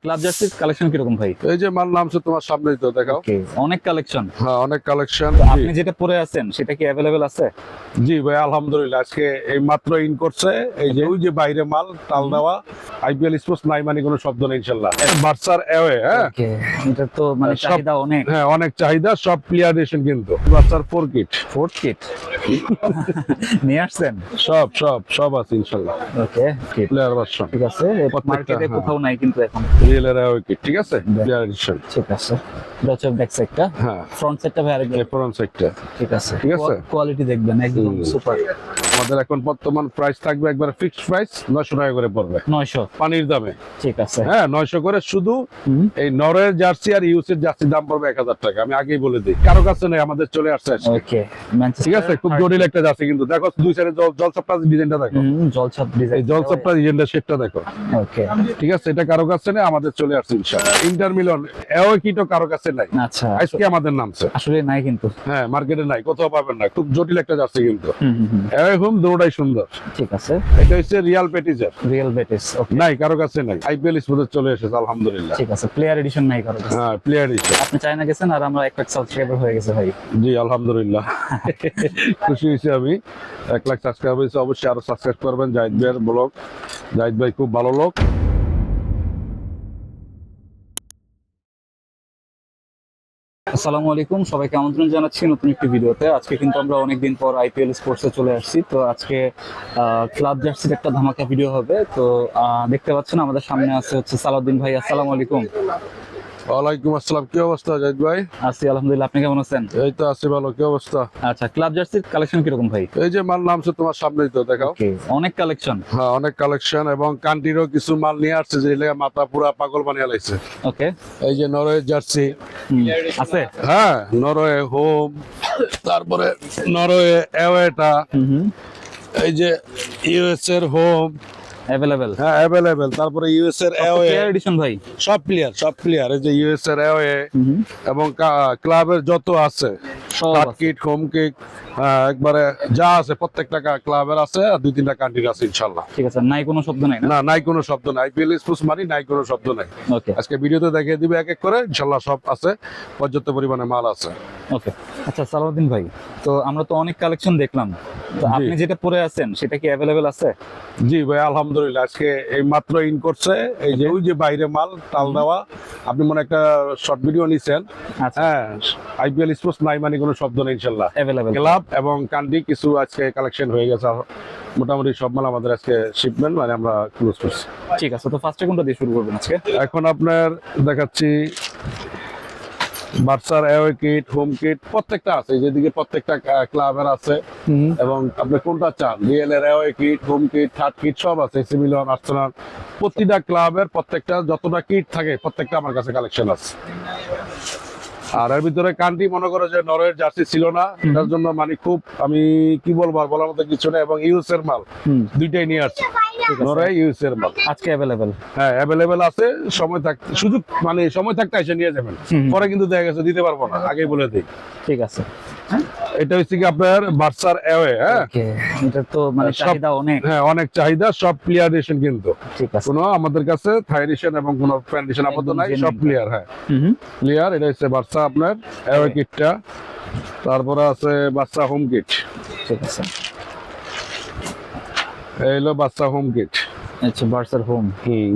Club জার্সির collection কিরকম ভাই? এই যে মাল নামছে তোমার সামনেই তো দেখাও। ওকে, অনেক কালেকশন। হ্যাঁ অনেক কালেকশন। আপনি যেটা পরে আছেন সেটা কি अवेलेबल আছে? জি ভাই আলহামদুলিল্লাহ, আজকে এই মাত্র ইন করছে। এই যে ওই যে বাইরে মাল টাল দেওয়া, আইপিএল স্পোর্টস নাই মানে কোনো শব্দ নেই ইনশাআল্লাহ। বার্সার অ্যাওয়ে, হ্যাঁ ওকে, এটা তো মানে সব- চাহিদা অনেক। হ্যাঁ অনেক চাহিদা, সব প্লেয়ার এডিশন কিন্তু বার্সার 4 কিট ফোর্থ কিট নিয়ে আসছেন? সব সব সব আছে ইনশাআল্লাহ। ওকে, কিট প্লেয়ার ভার্সন ঠিক আছে। প্রত্যেকটা, মার্কেটে হ্যাঁ। কোথাও নাই কিন্তু এখন। রিয়েলের অ্যাওয়ে কিট, ঠিক আছে, প্লেয়ার এডিশন। ঠিক আছে, এটা হচ্ছে ব্যাক সাইডটা। হ্যাঁ ফ্রন্ট সাইডটা ভাই আরেকবার। Efron sector. ঠিক আছে, ঠিক আছে। কোয়ালিটি দেখবেন একদম সুপার। আমাদের এখন বর্তমান প্রাইস থাকবে একবার ফিক্সড প্রাইস 900 টাকা করে পড়বে 900। পানির দামে। ঠিক আছে, হ্যাঁ 900 করে শুধু। এই নরের জার্সি আর ইউসের জার্সির দাম পড়বে 1000 টাকা। আমি আগেই বলে দিই, কারো কাছে নেই, আমাদের চলে আসছে আজকে। ওকে, ঠিক আছে, খুব জটিল একটা জার্সি কিন্তু। দেখো দুই সাইডে জলছাপটা ডিজাইনটা দেখো, জলছাপ ডিজাইন। এই জলছাপটা ডিজাইনটা শেপটা দেখো। ওকে, ঠিক আছে, এটা কারো কাছে নেই, আমাদের চলে আসছে ইনশাআল্লাহ। ইন্টার মিলন এও কিটো কারো কাছে নাই, আচ্ছা। আজকে আমাদের নামছে। আসলে নাই কিন্তু। হ্যাঁ মার্কেটে নাই, কোথাও পাবেন না, খুব জটিল একটা জার্সি কিন্তু। এও হুম দুটোটাই সুন্দর। ঠিক আছে, এটা হচ্ছে রিয়াল পেটিজার, রিয়েল বেটিস। ওকে, নাই কারো কাছে নাই। আইপিএল স্পোর্টস চলে এসেছে আলহামদুলিল্লাহ। ঠিক আছে, প্লেয়ার এডিশন নাই কারো কাছে। হ্যাঁ প্লেয়ার হিসেবে। আপনি চায়না গেছেন আর আমরা 1 লাখ সাবস্ক্রাইবার হয়ে গেছে ভাই। জি আলহামদুলিল্লাহ, খুশি হয়েছি আমি। 1 লাখ সাবস্ক্রাইব হয়েছে, অবশ্যই আরো সাবস্ক্রাইব করবেন। জাহিদ ভাইয়ের ব্লগ, জাহিদ ভাই খুব ভালো লোক। আসসালামু আলাইকুম, সবাইকে আমন্ত্রণ জানাচ্ছি নতুন একটি ভিডিওতে। আজকে কিন্তু আমরা অনেকদিন পর আইপিএল স্পোর্টসে চলে আসছি। তো আজকে ক্লাব জার্সির একটা ধামাকা ভিডিও হবে। তো দেখতে পাচ্ছেন আমাদের সামনে আছে হচ্ছে সালাউদ্দিন ভাই। আসসালামু আলাইকুম। ওয়ালাইকুম আসসালাম, কি অবস্থা জাহিদ ভাই? আছি আলহামদুলিল্লাহ, আপনি কেমন আছেন? এই তো আছি ভালো, কি অবস্থা? আচ্ছা, ক্লাব জার্সির কালেকশন কিরকম ভাই? এই যে মাল নামছে তোমার সামনেই তো দেখাও। ওকে, অনেক কালেকশন। হ্যাঁ অনেক কালেকশন, এবং কান্ট্রিরও কিছু মাল নিয়ে আসছে যে লেগে মাথা পুরা পাগল বানিয়ে লাইছে। ওকে, এই যে নরওয়ে জার্সি আছে। হ্যাঁ, নরওয়ে হোম, তারপরে নরওয়ে অ্যাওয়েটা, এই যে ইউএস এর হোম, अवेलेबल। হ্যাঁ অ্যাভেলেবেল। তারপরে ইউএস এর অ্যাওয়ে প্লেয়ার এডিশন ভাই। সব প্লেয়ার এই যে ইউএস এর অ্যাওয়ে এবং ক্লাবের যত আছে সব কাট আছে। কিট, হোম কিট, একবারে যা আছে প্রত্যেকটা ক্লাবের আছে, আর 2-3টা কান্ট্রির আছে ইনশাআল্লাহ। ঠিক আছে, নাই কোনো শব্দ নাই না? না নাই কোনো শব্দ নাই, আইপিএল স্পোর্টস মানে নাই কোনো শব্দ নাই। ওকে, আজকে ভিডিওতে দেখিয়ে দিবে এক এক করে ইনশাআল্লাহ, সব আছে, পর্যাপ্ত পরিমাণে মাল আছে। ওকে। আচ্ছা সালাউদ্দিন ভাই, তো আমরা তো অনেক কালেকশন দেখলাম, তো জি। আপনি যেটা পরে আছেন সেটা কি अवेलेबल আছে? জি ভাই আলহামদুলিল্লাহ, আজকে এই মাত্র ইন করছে। এই যে ওই যে বাইরে মাল টাল দেওয়া, আপনি মনে একটা শর্ট ভিডিও নিছেন। আচ্ছা, হ্যাঁ আইপিএল স্পোর্টস নাই মানে কোনো শব্দ নেই ইনশাআল্লাহ। अवेलेबल। ক্লাব এবং কান্ট্রি কিছু আজকে কালেকশন হয়ে গেছে, মোটামুটি সব মাল আমাদের আজকে শিপমেন্ট মানে আমরা ক্লোজ করছি। ঠিক আছে, তো ফার্স্টে কোনটা দিয়ে শুরু করবেন আজকে? এখন আপনার দেখাচ্ছি বার্সার অ্যাওয়ে কিট, হোম কিট প্রত্যেকটা আছে, এই যেদিকে প্রত্যেকটা ক্লাবের আছে। এবং আপনি কোনটা চান, রিয়েল এর away kit, home kit, third kit সব আছে। এসি মিলান, আর্সেনাল, প্রতিটা ক্লাবের প্রত্যেকটা যতটা কিট থাকে প্রত্যেকটা আমার কাছে কালেকশন আছে। আর এর ভিতরে কান্ট্রি মনে করো যে নরওয়ের জার্সি ছিল না, এটার জন্য মানে খুব আমি কি বলবো আর বলার মতো কিছু নেই। এবং ইউএস এর মাল দুইটাই নিয়ে আসছে, নরওয়ে ইউএস এর মাল আজকে अवेलेबल। হ্যাঁ অ্যাভেলেবেল আছে। সময় থাকতে সুযোগ মানে সময় থাকতে এসে নিয়ে যাবেন, পরে কিন্তু দেখা গেছে দিতে পারবো না, আগেই বলে দিই। ঠিক আছে। এটা হচ্ছে কি আপনার বার্সার অ্যাওয়ে। হ্যাঁ ওকে, এটা তো মানে সব- চাহিদা অনেক। হ্যাঁ অনেক চাহিদা, সব প্লেয়ার এডিশন কিন্তু। ঠিক আছে। কোনো আমাদের কাছে থাই এডিশন এবং কোনো ফ্যান এডিশন আপাতত নাই, সব প্লেয়ার। হ্যাঁ প্লেয়ার। এটা হচ্ছে বার্সা আপনার অ্যাওয়ে কিটটা, তারপরে আছে বার্সা হোম কিট। ঠিক আছে, এই হলো বার্সা হোম কিট। আচ্ছা, বার্সার হোম।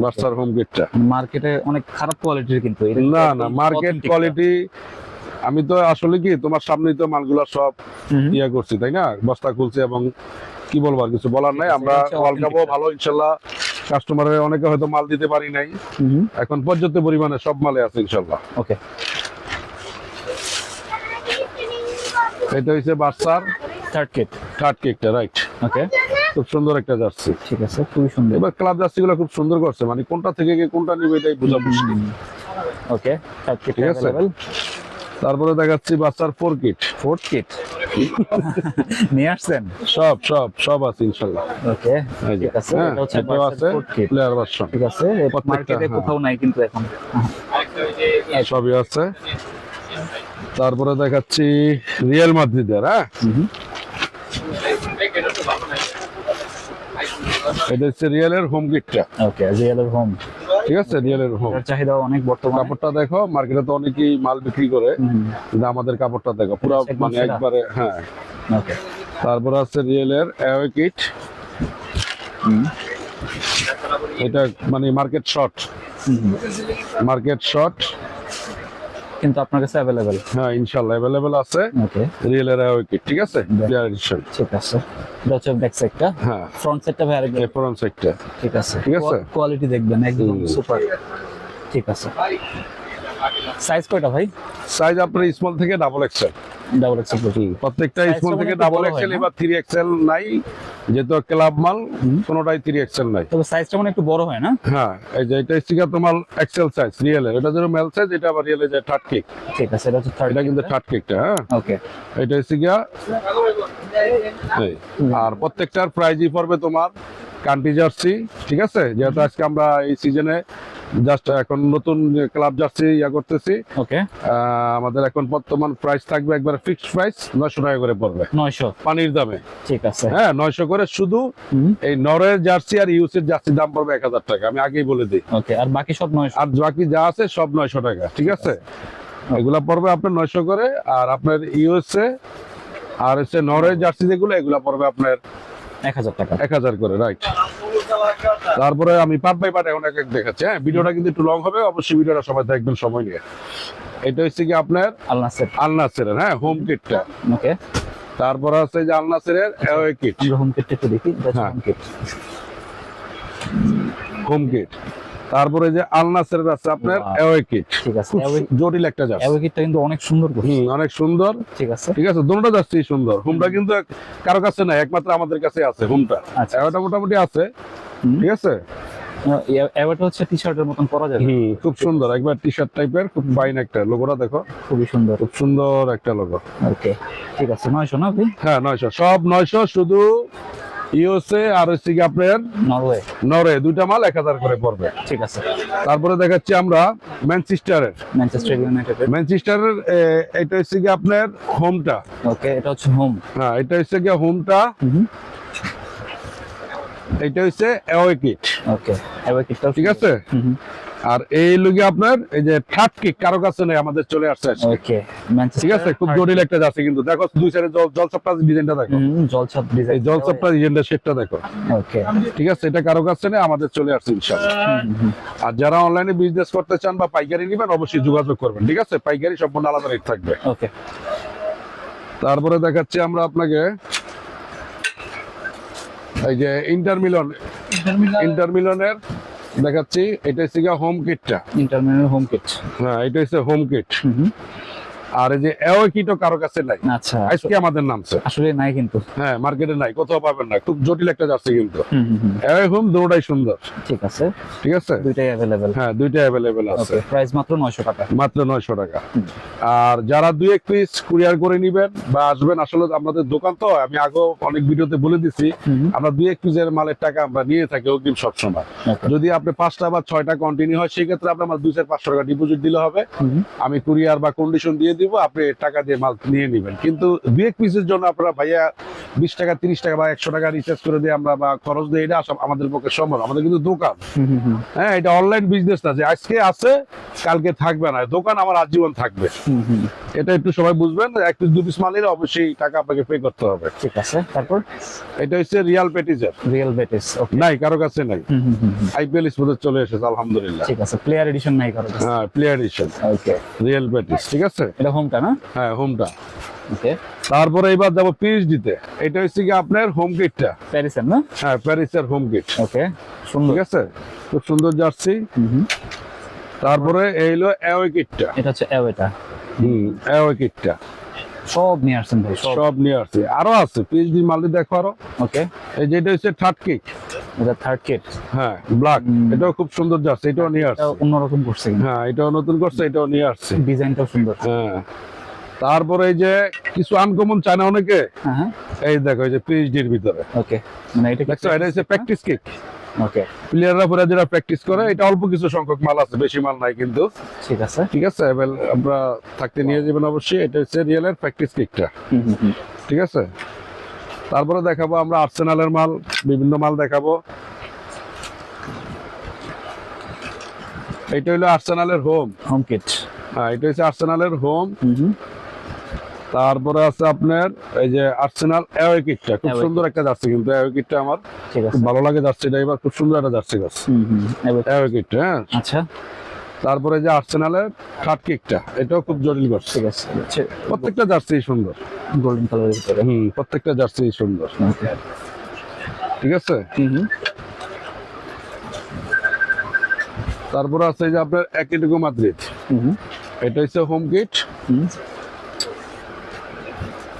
বার্সার হোম কিটটা মার্কেটে অনেক খারাপ কোয়ালিটির কিন্তু এটা না একদম না মার্কেট authentic। কোয়ালিটি। আমি তো আসলে কি তোমার সামনেই তো মালগুলো সব ইয়ে করছি তাই না, বস্তা খুলছি, এবং কি বলবো আর কিছু বলার নাই। আমরা এটা হচ্ছে ওয়ার্ল্ড কাপও authentic। ভালো ইনশাল্লাহ, কাস্টমারের অনেকে হয়তো মাল দিতে পারি নাই, এখন পর্যাপ্ত পরিমাণে সব মালে আছে ইনশাল্লাহ। ওকে, এটা হচ্ছে বার্সার থার্ড কিট। থার্ড কিকটা, রাইট। ওকে, খুব সুন্দর একটা জার্সি। ঠিক আছে, খুবই সুন্দর। এবার ক্লাব জার্সি গুলো খুব সুন্দর করছে, মানে কোনটা থেকে গিয়ে কোনটা নিবে এটাই বোঝা মুশকিল। ওকে, থার্ড কিট ঠিক আছে। अवेलेबल। তারপরে দেখাচ্ছি বার্সার 4 কিট, ফোর্থ কিট নিয়ে আসছেন? সব সব সব আছে ইনশাল্লাহ। ওকে, এই যে, ঠিক আছে, হ্যাঁ, এটা হচ্ছে এটাও বার্সার আছে ফোর্থ কিট। প্লেয়ার ভার্সন, ঠিক আছে, প্রত্যেকটা, মার্কেটে হ্যাঁ। কোথাও নাই কিন্তু এখন। সবই আছে। তারপরে দেখাচ্ছি রিয়াল মাদ্রিদের। হ্যাঁ এটা হচ্ছে রিয়ালের হোম কিটটা। ওকে, রিয়েলের হোম। ঠিক আছে, রিয়েলের হোম। এটার চাহিদা অনেক বর্তমানে। কাপড়টা দেখো, মার্কেটে তো অনেকেই মাল বিক্রি করে, কিন্তু আমাদের কাপড়টা দেখো পুরো একদম মানে সেরা। একবারে। হ্যাঁ, ওকে। তারপর আছে রিয়েলের অ্যাওয়ে কিট। এটা মানে মার্কেট শর্ট, মার্কেট শর্ট, কিন্তু আপনার কাছে অ্যাভেলেবেল। হ্যাঁ ইনশাআল্লাহ অ্যাভেলেবল আছে ওকে, রিয়েলের অ্যাওয়ে কিট। ঠিক আছে, ক্লিয়ার এডিশন। ঠিক আছে। এটা হচ্ছে ব্যাক সাইডটা, হ্যাঁ, ফ্রন্ট সাইডটা ভাই আরেকবার। ফ্রন্ট সাইডটা। ঠিক আছে, ঠিক আছে। কোয়ালিটি দেখবেন একদম সুপার। ঠিক আছে। সাইজ কয়টা ভাই? সাইজ আপনার স্মল থেকে ডাবল এক্সেল। Double XL. প্রত্যেকটা Size স্মল টা থেকে মনে হয় ডাবল বড় হয় এক্সেল, না? এবার 3 এক্সেল নাই, যেহেতু ক্লাব মাল কোনোটাই 3 এক্সেল নাই। তবে সাইজটা মনে হয় একটু বড় হয় না? হ্যাঁ, এই যে এটা হচ্ছে তোমার এক্সেল সাইজ রিয়েলের, এটা যেন মেল সাইজ, এটা আবার রিয়েলের যে থার্ড কেক। ঠিক আছে, এটা হচ্ছে থার্ড। এটা কিন্তু থার্ড কেকটা। হ্যাঁ, ওকে। এটা হচ্ছে গিয়া এই। আর প্রত্যেকটার প্রাইজই পড়বে তোমার কান্ট্রি জার্সি। ঠিক আছে, যেহেতু আজকে আমরা এই সিজনে জাস্ট এখন নতুন ক্লাব জার্সি করতেছি। ওকে। আমাদের এখন বর্তমান প্রাইস থাকবে একবার ফিক্সড প্রাইস 900 টাকা করে পড়বে 900 পানির দামে। ঠিক আছে। হ্যাঁ, 900 করে শুধু। এই নরের জার্সি আর ইউসের জার্সির দাম পড়বে 1000 টাকা, আমি আগেই বলে দিই। ওকে, আর বাকি সব 900। আর বাকি যা আছে সব 900 টাকা। ঠিক আছে, এগুলা পড়বে আপনার 900 করে। আর আপনার ইউএসএ আর হচ্ছে নরের জার্সি যেগুলো, এগুলা পড়বে আপনার 1000 টাকা। 1000 করে। রাইট। তারপরে আমি পার্ট বাই পার্ট এখন এক এক দেখাচ্ছি। হ্যাঁ, ভিডিওটা কিন্তু একটু লং হবে, অবশ্যই ভিডিওটা সবাই দেখবেন সময় নিয়ে। এটা হচ্ছে কি আপনার আল নাসের। আল নাসেরের, হ্যাঁ, হোম কিটটা। ওকে, তারপর আছে যে আল নাসেরের অ্যাওয়ে কিট। আমরা হোম কিটটা একটু দেখি। হ্যাঁ। Home kit. Home kit. তারপরে যে আল নাসেরের আছে আপনার Wow. Away kit. ঠিক আছে। খুব জটিল একটা জার্সি। অ্যাওয়ে কিটটা কিন্তু অনেক সুন্দর করছে। অনেক সুন্দর। ঠিক আছে। ঠিক আছে, দুটোটা জার্সি সুন্দর। হোমটা কিন্তু কারো কাছে নাই, একমাত্র আমাদের কাছে আছে হোমটা। আচ্ছা। অ্যাওয়েটা মোটামুটি আছে। ঠিক আছে, অ্যাওয়েটা হচ্ছে টি-শার্টের মতন পরা যাবে। খুব সুন্দর, একবার টি শার্ট টাইপের, খুব ফাইন একটা। লোগোটা দেখো, খুবই সুন্দর। খুব সুন্দর একটা লোগো। ওকে, ঠিক আছে। 900 না ভাই? হ্যাঁ, 900, সব 900। শুধু ইউএসএ আর হচ্ছে কি আপনার নরওয়ে। নরওয়ে, দুইটা মাল 1000 করে পড়বে। ঠিক আছে। তারপরে দেখাচ্ছি আমরা ম্যানচেস্টারের। Manchester United. ম্যানচেস্টারের এটা হচ্ছে কি আপনার হোমটা। ওকে, এটা হচ্ছে হোম। হ্যাঁ, এটা হচ্ছে কি হোমটা। এটা হচ্ছে অ্যাওয়ে কিট। ওকে, অ্যাওয়ে কিটটা ঠিক আছে। আর এই লুগি আপনার এই যে থার্ড কিক কারো কাছে নেই, আমাদের চলে আসছে আজকে। ওকে, ম্যানচেস্টার। ঠিক আছে, খুব জটিল একটা যাচ্ছে কিন্তু। দেখো দুই সাইডে জলছাপটা ডিজাইনটা দেখো, জলছাপ এই ডিজাইন। জলছাপটা ডিজাইনটা শেপটা দেখো। ওকে। ঠিক আছে, এটা কারো কাছে নেই, আমাদের চলে আসছে ইনশাআল্লাহ। আর যারা অনলাইনে বিজনেস করতে চান বা পাইকারি নেবেন, অবশ্যই যোগাযোগ করবেন। ঠিক আছে, পাইকারি সম্পূর্ণ আলাদা রেট থাকবে। ওকে। তারপরে দেখাচ্ছি আমরা আপনাকে এই যে ইন্টারমিলনের দেখাচ্ছি। এটা হচ্ছে হোম কিটটা। Intermediate home kit. হ্যাঁ, এটা হচ্ছে হোম কিট। আর এই যে অ্যাওয়ে কিটও কারো কাছে নাই, আচ্ছা। আজকে আমাদের নামছে। আসলে নাই কিন্তু। হ্যাঁ, মার্কেটে নাই, কোথাও পাবেন না। খুব জটিল একটা জার্সি কিন্তু। অ্যাওয়ে হোম দুটোটাই সুন্দর। ঠিক আছে, ঠিক আছে, দুইটাই अवेलेबल। হ্যাঁ, দুইটাই অ্যাভেলেবেল আছে। ওকে, প্রাইস মাত্র 900 টাকা। মাত্র 900 টাকা। আর যারা 2-1 পিস কুরিয়ার করে নিবেন বা আসবেন, আসলে আমাদের দোকান তো আমি আগেও অনেক ভিডিওতে বলে দিছি, আমরা 2-1 পিসের মালের টাকা আমরা নিয়ে থাকি অগ্রিম সবসময়। যদি আপনি 5টা বা 6টা কন্টিনিউ হয়, সেই ক্ষেত্রে আপনার 200-500 টাকা ডিপোজিট দিলে হবে। আমি কুরিয়ার বা কন্ডিশন দিয়ে দিব, আপনি টাকা দিয়ে মাল নিয়ে নেবেন। কিন্তু 2-1 পিসের জন্য আপনারা ভাইয়া 20 টাকা 30 টাকা বা 100 টাকা রিচার্জ করে দিয়ে আমরা বা খরচ দিয়ে, এটা আমাদের পক্ষে সম্ভব। আমাদের কিন্তু দোকান, হ্যাঁ, এটা অনলাইন বিজনেস না যে আজকে আছে কালকে থাকবে না। দোকান আমার আজীবন থাকবে, এটা একটু সবাই বুঝবেন। 1 পিস 2 পিস মাল নিলে অবশ্যই টাকা আপনাকে পে করতে হবে। ঠিক আছে। তারপর এটা হচ্ছে রিয়াল পেটিজের। Real Betis. ওকে, নাই কারো কাছে নাই। আইপিএল স্পোর্টস চলে এসেছে আলহামদুলিল্লাহ। ঠিক আছে। প্লেয়ার এডিশন নাই কারো কাছে। হ্যাঁ, প্লেয়ার এডিশন ওকে, রিয়েল পেটিস। ঠিক আছে, এটা হোমটা না? হ্যাঁ, হোমটা। ওকে। তারপরে এবার যাবো পিএইচডিতে। এটা হচ্ছে কি আপনার হোম কিটটা। প্যারিসের না? হ্যাঁ, প্যারিসের হোম কিট। ওকে, সুন্দর। ঠিক আছে, খুব সুন্দর জার্সি। তারপরে এই হলো অ্যাওয়ে কিটটা। এটা হচ্ছে অ্যাওয়েটা। অ্যাওয়ে কিটটা সব নিয়ে আসছেন ভাই, সব। সব নিয়ে আসছে। আরো আছে পিএইচডি মাল, দেখো আরো। ওকে, এই যে এটা হচ্ছে থার্ড কিক। এটা থার্ড কিট। হ্যাঁ, ব্ল্যাক। এটাও খুব সুন্দর জার্সি, এটাও নিয়ে এটা আসছে। অন্যরকম করছে কিন্তু। হ্যাঁ, এটাও নতুন করছে, এটাও নিয়ে আসছে। ডিজাইনটাও সুন্দর। হ্যাঁ, তারপরে এই যে কিছু আনকমন চায় না অনেকে, হ্যাঁ হ্যাঁ। এই দেখো এই যে পিএইচডির ভিতরে ওকে, মানে এটা দেখছো, এটা হচ্ছে প্র্যাকটিস কিক। ওকে, প্লেয়াররা পুরো যারা প্র্যাকটিস করে, এটা অল্প কিছু সংখ্যক মাল আছে, বেশি মাল নাই কিন্তু। ঠিক আছে। ঠিক আছে, এবার আমরা থাকতে নিয়ে যাবেন অবশ্যই। এটা হচ্ছে রিয়েলের প্র্যাকটিস কিকটা। ঠিক আছে, তারপরে দেখাবো আমরা আর্সেনালের মাল, বিভিন্ন মাল দেখাবো। এটা হলো আর্সেনালের হোম। Home kit. হ্যাঁ, এটা হচ্ছে আর্সেনালের হোম। তারপরে আছে আপনার এই যে আর্সেনাল অ্যাওয়ে কিটটা, খুব Away সুন্দর একটা জার্সি, কিন্তু অ্যাওয়ে কিটটা আমার ঠিক আছে। খুব ভালো লাগে জার্সিটা, এবার খুব সুন্দর একটা জার্সি গাছ অ্যাওয়ে কিটটা। হ্যাঁ, আচ্ছা তারপরে যে আর্সেনালের থার্ড কিকটা, এটাও খুব জটিল করছে। ঠিক আছে। প্রত্যেকটা জার্সি সুন্দর, গোল্ডেন কালারের ভিতরে। প্রত্যেকটা জার্সি সুন্দর। ঠিক আছে। তারপরে আছে এই যে আপনার অ্যাটলেটিকো মাদ্রিদ, এটা হচ্ছে হোম কিট,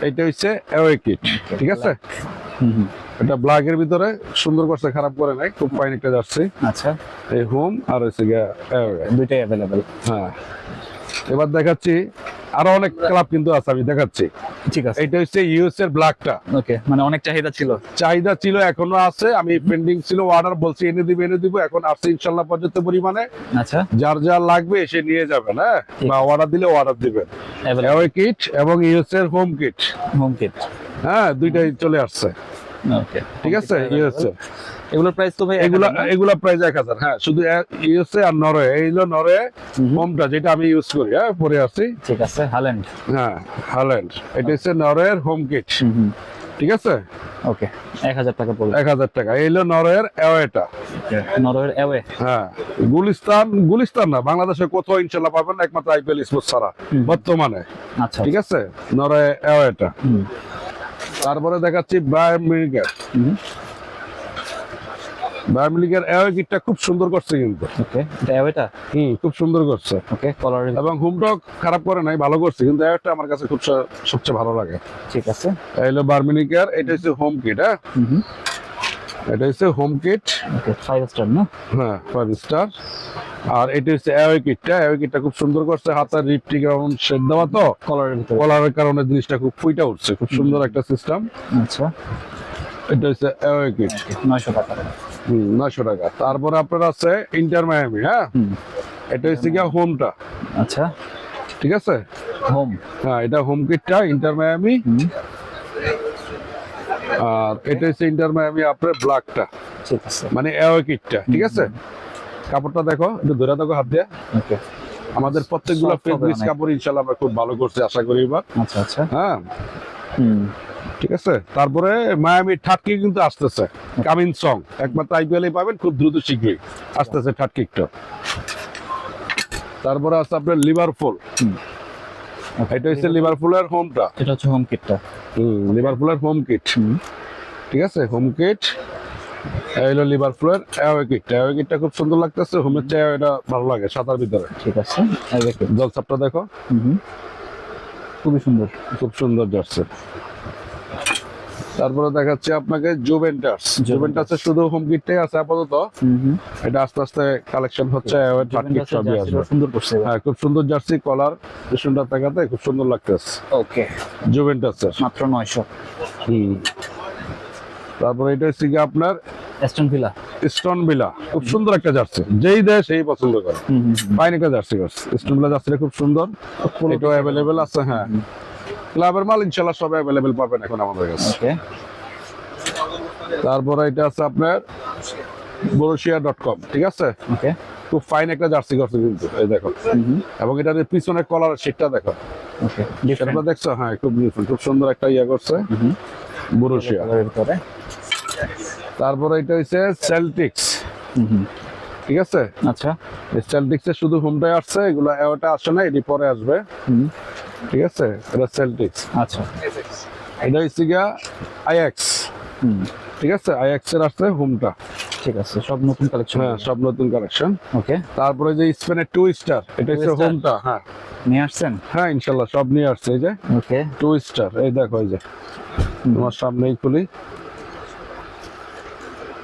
এটা হচ্ছে অ্যাওয়ে কিট। ঠিক আছে। এটা ব্ল্যাকের ভিতরে সুন্দর করছে, খারাপ করে নাই, খুব ফাইন একটা জার্সি। আচ্ছা, এই হোম আর হচ্ছে গিয়া অ্যাওয়ে, দুইটাই অ্যাভেলেবেল। হ্যাঁ, এবার দেখাচ্ছি আরো অনেক ক্লাব কিন্তু আছে, আমি দেখাচ্ছি। ঠিক আছে। এটা হচ্ছে ইউএস এর ব্ল্যাকটা। ওকে, মানে অনেক চাহিদা ছিল। চাহিদা ছিল, এখনো আছে, আমি পেন্ডিং ছিল, অর্ডার বলছি এনে দিব, এখন আসছে ইনশাল্লাহ পর্যাপ্ত পরিমাণে। আচ্ছা, যার যার লাগবে এসে নিয়ে যাবেন। হ্যাঁ, বা অর্ডার দিলে অর্ডার দিবেন। অ্যাওয়ে কিট এবং ইউএস এর হোম কিট, হোম কিট। হ্যাঁ, দুইটাই চলে আসছে। ওকে, ঠিক আছে। ইউএস এগুলোর প্রাইস তো ভাই এগুলা প্রাইস 1000। হ্যাঁ, শুধু ইউএসএ আর নরওয়ে, এই হলো নরওয়ে হোমটা, যেটা আমি ইউজ করি। হ্যাঁ, পরে আসছি। ঠিক আছে। হল্যান্ড। হ্যাঁ, হল্যান্ড, এটা হচ্ছে নরওয়ের হোম কিট। ঠিক আছে। ওকে, 1000 টাকা পড়বে। 1000 টাকা। এই হলো নরওয়ের অ্যাওয়েটা। নরওয়ের অ্যাওয়ে। হ্যাঁ, গুলিস্তান না, বাংলাদেশে কোথাও ইনশাল্লাহ পাবেন না, একমাত্র আইপিএল স্পোর্টস ছাড়া বর্তমানে। আচ্ছা, ঠিক আছে। নরওয়ে অ্যাওয়েটা। তারপরে দেখাচ্ছি বায়ার্ন মিউনিখের। বায়ার্ন মিউনিখের অ্যাওয়ে কিটটা খুব সুন্দর করছে কিন্তু। ওকে, এটা অ্যাওয়েটা। খুব সুন্দর করছে। ওকে, কলার এবং হোমটাও খারাপ করে নাই, ভালো করছে, কিন্তু অ্যাওয়েটা আমার কাছে খুব সবচেয়ে ভালো লাগে। ঠিক আছে। এই হলো বায়ার্ন মিউনিখের, এটা হচ্ছে হোম কিট। হ্যাঁ, এটা হচ্ছে হোম কিট। ওকে, 5 স্টার না? হ্যাঁ, 5 স্টার। আর এটা হচ্ছে অ্যাওয়ে কিটটা খুব সুন্দর করছে, হাতের রিপটিক এবং শেড দেওয়া, তো কলারের ভিতরে। কলারের কারণে জিনিসটা খুব ফুইটা উঠছে, খুব সুন্দর একটা সিস্টেম। আচ্ছা, এটা হচ্ছে অ্যাওয়ে কিট। 900 টাকা। 900 টাকা। তারপরে আপনার আছে ইন্টার মায়ামি। হ্যাঁ, এটা হচ্ছে গিয়া হোমটা। আচ্ছা, ঠিক আছে। হোম। হ্যাঁ, এটা হোম কিটটা ইন্টার মায়ামি। আর এটা হচ্ছে ইন্টার মায়ামি আপনার ব্ল্যাকটা, ঠিক আছে। মানে অ্যাওয়ে কিটটা। ঠিক আছে। কাপড়টা দেখো, একটু ধরে দেখো হাত দিয়ে। ওকে, আমাদের প্রত্যেকগুলো Soft হবে ফেব্রিক্স অনেক। কাপড় ইনশাআল্লাহ আমরা খুব ভালো করছি, আশা করি এবার। আচ্ছা আচ্ছা। হ্যাঁ, ঠিক আছে। তারপরে মায়ামি থার্ড কিক কিন্তু আসতেছে, কামিং সং, একমাত্র আইপিএল পাবেন খুব দ্রুত শীঘ্রই আসতেছে থার্ড কিকটা। তারপরে আছে আপনার লিভারপুল। এটা হচ্ছে লিভারপুলের হোমটা। এটা হচ্ছে হোম কিটটা। লিভারপুলের হোম কিট। ঠিক আছে, হোম কিট। এই হলো লিভারপুলের অ্যাওয়ে কিটটা খুব সুন্দর লাগতেছে, হোমের চেয়ে এটা ভালো লাগে সাদার ভিতরে। ঠিক আছে। Away kit. জলসাপটা দেখো, খুবই সুন্দর, খুব সুন্দর জার্সি। তারপরে দেখাচ্ছি আপনাকে জুভেন্টাসের শুধু হোম কিটটাই আছে আপাতত। এটা আস্তে আস্তে কালেকশন হচ্ছে, সবই আসবে। সুন্দর করছে। হ্যাঁ, খুব সুন্দর জার্সি, কলার সুন্দর টাকাতে খুব সুন্দর লাগতেছে ওকে, জুভেন্টাসের। মাত্র 900। তারপরে এটা হচ্ছে কি আপনার অ্যাস্টন ভিলা, খুব সুন্দর একটা জার্সি, যেই দেয় সেই পছন্দ করে। ফাইন একটা জার্সি করছে স্টোন ভিলা, জার্সিটা খুব সুন্দর, এটাও অ্যাভেলেবেল আছে। হ্যাঁ, ক্লাবের মাল ইনশাআল্লাহ সব অ্যাভেলেবেল পাবেন এখন আমাদের কাছে। ওকে, তারপরে এটা আছে আপনার borussia.com। ঠিক আছে। ওকে, খুব ফাইন একটা জার্সি করছে কিন্তু, এই দেখো। এবং এটার পিছনের কলার শেডটা দেখো। ওকে, সেটা দেখছো? হ্যাঁ, খুব ডিফারেন্ট, খুব সুন্দর একটা ইয়া করছে বরুশিয়া। ভিতরে। তারপরে এটা হচ্ছে সেল্টিক্স। ঠিক আছে। আচ্ছা, সেল্টিক্সের শুধু হোমটাই আসছে, এগুলো ওটা আসে না, এটি পরে আসবে। ঠিক আছে, এটা সেল্টিক্স। আচ্ছা, এটা হচ্ছে গিয়া আইএক্স। ঠিক আছে, আইএক্স এর আসছে হোমটা। ঠিক আছে, সব নতুন কালেকশন। হ্যাঁ, সব নতুন কালেকশন। ওকে, তারপরে যে স্পেনের 2 স্টার, এটা হচ্ছে Star? হোমটা। হ্যাঁ নিয়ে আসছেন। হ্যাঁ, ইনশাল্লাহ সব নিয়ে আসছে। এই যে ওকে, 2 স্টার, এই দেখো, এই যে তোমার সামনেই খুলি।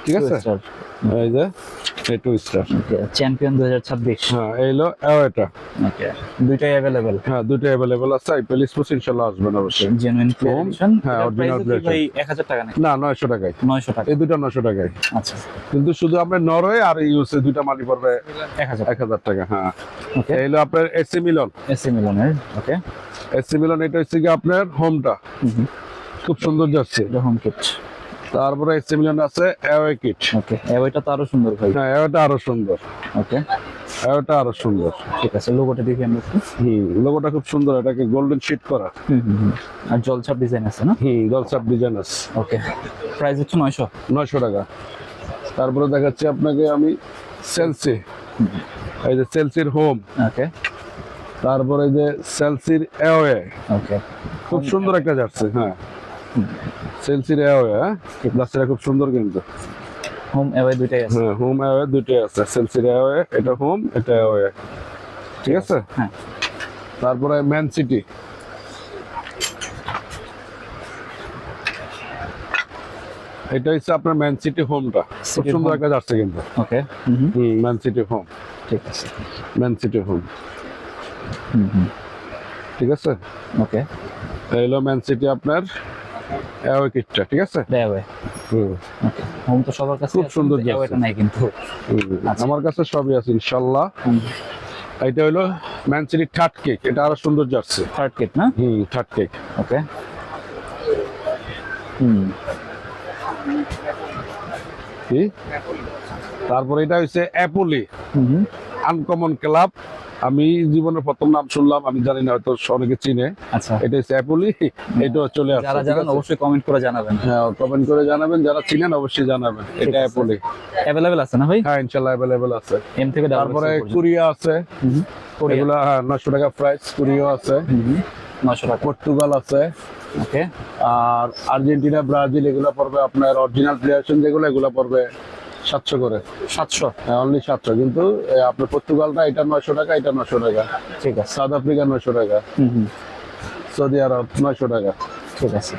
ঠিক আছে, এই যে এই 2 স্টার। ওকে, চ্যাম্পিয়ন 2026। হ্যাঁ, এই হলো অ্যাওয়েটা। ওকে, দুইটাই अवेलेबल। হ্যাঁ, দুটো অ্যাভেলেবল আছে। আইপিএল স্পোর্টস ইনশাআল্লাহ আসবেন অবশ্যই। Genuine player addition. হ্যাঁ, original player ভাই 1000 টাকা নাকি? না, 900 টাকায়। 900 টাকা। এই দুটো 900 টাকায়। আচ্ছা, কিন্তু শুধু আপনার নরওয়ে আর ইউএসএ দুইটা মালি পড়বে 1000। 1000 টাকা। হ্যাঁ, ওকে, এই হলো আপনার এসি মিলান। এসি মিলানের। ওকে, এসি মিলান, এটা হচ্ছে কি আপনার হোমটা, খুব সুন্দর যাচ্ছে। এটা হোম কিট। তারপরে এসি মিলান আছে অ্যাওয়ে কিট। ওকে, এটা তো আরো সুন্দর ভাই। হ্যাঁ, এটা আরো সুন্দর। ওকে, ওটা আরো সুন্দর। ঠিক আছে, লোগোটা দেখি আমরা একটু। লোগোটা খুব সুন্দর, এটাকে গোল্ডেন শিট করা। আর জলছাপ ডিজাইন আছে না? জলসাপ ডিজাইন আছে। ওকে, প্রাইস হচ্ছে 900। 900 টাকা। তারপরে দেখাচ্ছি আপনাকে আমি সেলসি, এই যে সেলসির হোম, ওকে তারপরে এই যে সেলসির এওয়ে, ওকে, খুব সুন্দর একটা জার্সি। হ্যাঁ, সেলসির এওয়ে, হ্যাঁ জার্সিটা খুব সুন্দর কিন্তু। হোম অ্যাওয়ে দুইটাই আছে। হ্যাঁ, হোম এওয়ে দুটোই আছে, সেলসির এওয়ে, এটা হোম এটা এওয়ে, ঠিক আছে। হ্যাঁ, তারপরে ম্যান সিটি, এটা হচ্ছে আপনার ম্যান সিটি হোমটা, খুব City সুন্দর home। একটা যাচ্ছে কিন্তু। ওকে, ম্যান সিটি হোম, ঠিক আছে। ম্যান সিটি হোম, ঠিক আছে। ওকে, এই হলো ম্যান সিটি আপনার অ্যাওয়ে কিটটা, ঠিক আছে। অ্যাওয়ে। ওকে, হোম তো সবার কাছে খুব আছে, সুন্দর কিন্তু অ্যাওয়েটা জার্সি। নাই কিন্তু। আচ্ছা। আমার কাছে সবই আছে ইনশাল্লাহ। এটা হলো ম্যান সিটি থার্ড কেক, এটা আরো সুন্দর জার্সি। থার্ড কিট না? থার্ড কেক। ওকে, কি তারপরে এটা হচ্ছে অ্যাপোলি আনকমন ক্লাব। আমি জীবনের প্রথম নাম শুনলাম, আমি জানি না, হয়তো অনেকে চিনে। আচ্ছা, এটা হচ্ছে অ্যাপোলি, এটা চলে আসছে। যারা জানেন অবশ্যই কমেন্ট করে জানাবেন। হ্যাঁ, কমেন্ট করে জানাবেন, যারা চিনেন অবশ্যই জানাবেন। এটা অ্যাপোলি, অ্যাভেলেবেল আছে না ভাই? হ্যাঁ ইনশাল্লাহ অ্যাভেলেবেল আছে। এম থেকে তারপরে কুরিয়া আছে, এগুলা 900 টাকা প্রাইস। কুরিয়া আছে, 900 টাকা। পর্তুগাল আছে, ওকে, আর আর্জেন্টিনা ব্রাজিল এগুলা পড়বে আপনার অরিজিনাল প্লেয়ারেশন যেগুলো, এগুলা পড়বে 700 করে। 700। হ্যাঁ, অনলি 700। কিন্তু আপনার পর্তুগালটা এটা 900 টাকা, এটা 900 টাকা। ঠিক আছে। সাউথ আফ্রিকা 900 টাকা, সৌদি আরব 900 টাকা। ঠিক আছে।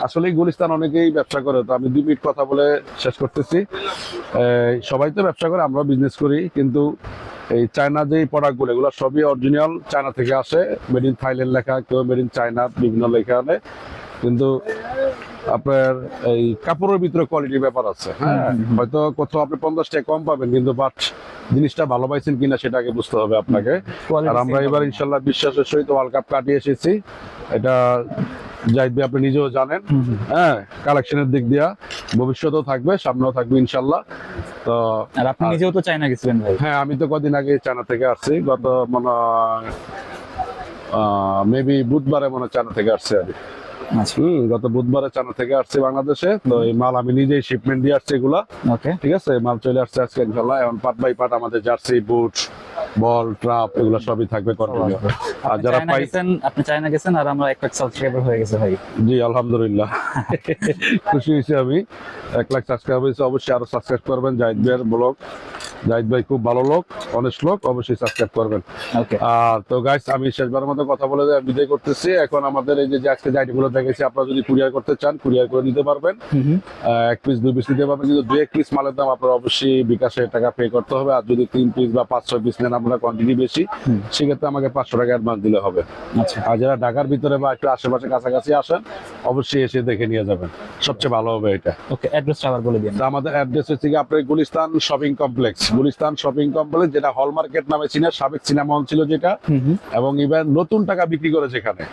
আসলে গুলিস্তান অনেকেই ব্যবসা করে, তো আমি 2 মিনিট কথা বলে শেষ করতেছি। সবাই তো ব্যবসা করে, আমরা বিজনেস করি, কিন্তু এই চায়না যে প্রোডাক্টগুলো, এগুলো সবই অরিজিনাল চায়না থেকে আসে। মেড ইন থাইল্যান্ড লেখা, কেউ মেড ইন চায়না, বিভিন্ন লেখা আনে। কিন্তু আপনার এই কাপড়ের ভিতরে কোয়ালিটির ব্যাপার আছে। হ্যাঁ, হয়তো কোথাও আপনি 50 টাকা কম পাবেন, কিন্তু বাট জিনিসটা ভালো পাইছেন কিনা সেটা আগে বুঝতে হবে আপনাকে। আর আমরা এবার ইনশাল্লাহ বিশ্বাসের সহিত ওয়ার্ল্ড কাপ কাটিয়ে এসেছি, এটা জাহিদ ভাই আপনি নিজেও জানেন। হ্যাঁ, কালেকশনের দিক দিয়া ভবিষ্যতেও থাকবে, সামনেও থাকবে ইনশাল্লাহ। তো আর আপনি নিজেও তো চায়না গেছিলেন ভাই? হ্যাঁ, আমি তো কদিন আগে চায়না থেকে আসছি, গত মনে মেবি বুধবারে মনে চায়না থেকে আসছে আর কি। আচ্ছা, গত বুধবারে চায়না থেকে আসছে বাংলাদেশে। তো এই মাল আমি নিজেই শিপমেন্ট দিয়ে আসছি এগুলা, ওকে, ঠিক আছে। মাল চলে আসছে আজকে ইনশাল্লাহ। এখন পার্ট বাই পার্ট আমাদের জার্সি, বুট, বল, ট্রাপ এগুলো সবই থাকবে কন্টিনিউ। আর যারা আপনি চায়না গেছেন আর আমরা 1 লাখ সাবস্ক্রাইবার হয়ে গেছে ভাই। জি আলহামদুলিল্লাহ, খুশি হয়েছি আমি। 1 লাখ সাবস্ক্রাইব হয়েছে, অবশ্যই আরো সাবস্ক্রাইব করবেন। জাহিদ ভাইয়ের ব্লগ, জাহিদ ভাই খুব ভালো লোক, অনেস্ট লোক, অবশ্যই সাবস্ক্রাইব করবেন। ওকে, আর তো গাইস, আমি শেষবারের মতো কথা বলে বিদায় করতেছি। এখন আমাদের এই যে আজকে যে আইটেমগুলো দেখেছি, আপনারা যদি কুরিয়ার করতে চান কুরিয়ার করে দিতে পারবেন। 1 পিস 2 পিস নিতে পারবেন, কিন্তু 2-1 পিস মালের দাম আপনার অবশ্যই বিকাশে টাকা পে করতে হবে। আর যদি 3 পিস বা 5-6 পিস নেন, আপনার কোয়ান্টিটি বেশি, সেক্ষেত্রে আমাকে 500 টাকা অ্যাডভান্স দিলে হবে। আচ্ছা, আর যারা ঢাকার ভিতরে বা একটু আশেপাশে কাছাকাছি আসেন, অবশ্যই এসে দেখে নিয়ে যাবেন, সবচেয়ে ভালো হবে এটা। ওকে, অ্যাড্রেসটা আবার বলে দিন। তো আমাদের অ্যাড্রেস হচ্ছে কি আপনার Gulistan shopping complex, Gulistan shopping complex, যেটা হল মার্কেট নামে চিনে, সাবেক সিনেমা হল ছিল যেটা, এবং ইভেন নতুন টাকা বিক্রি করে যেখানে,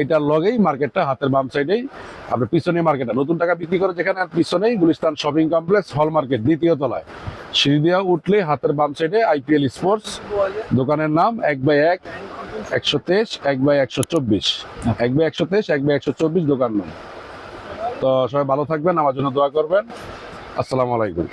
এটার লগেই মার্কেটটা, হাতের বাম সাইডেই আপনার পিছনে মার্কেটটা, নতুন টাকা বিক্রি করে যেখানে, আর পিছনেই Gulistan shopping complex hall market, 2য় তলায় সিঁড়ি দিয়া উঠলে হাতের বাম সাইডে IPL স্পোর্টস, দোকানের নাম 1/1 123 1/124, 1/123 1/124 দোকান নাম। তো সবাই ভালো থাকবেন, আমার জন্য দোয়া করবেন। আসসালামু আলাইকুম।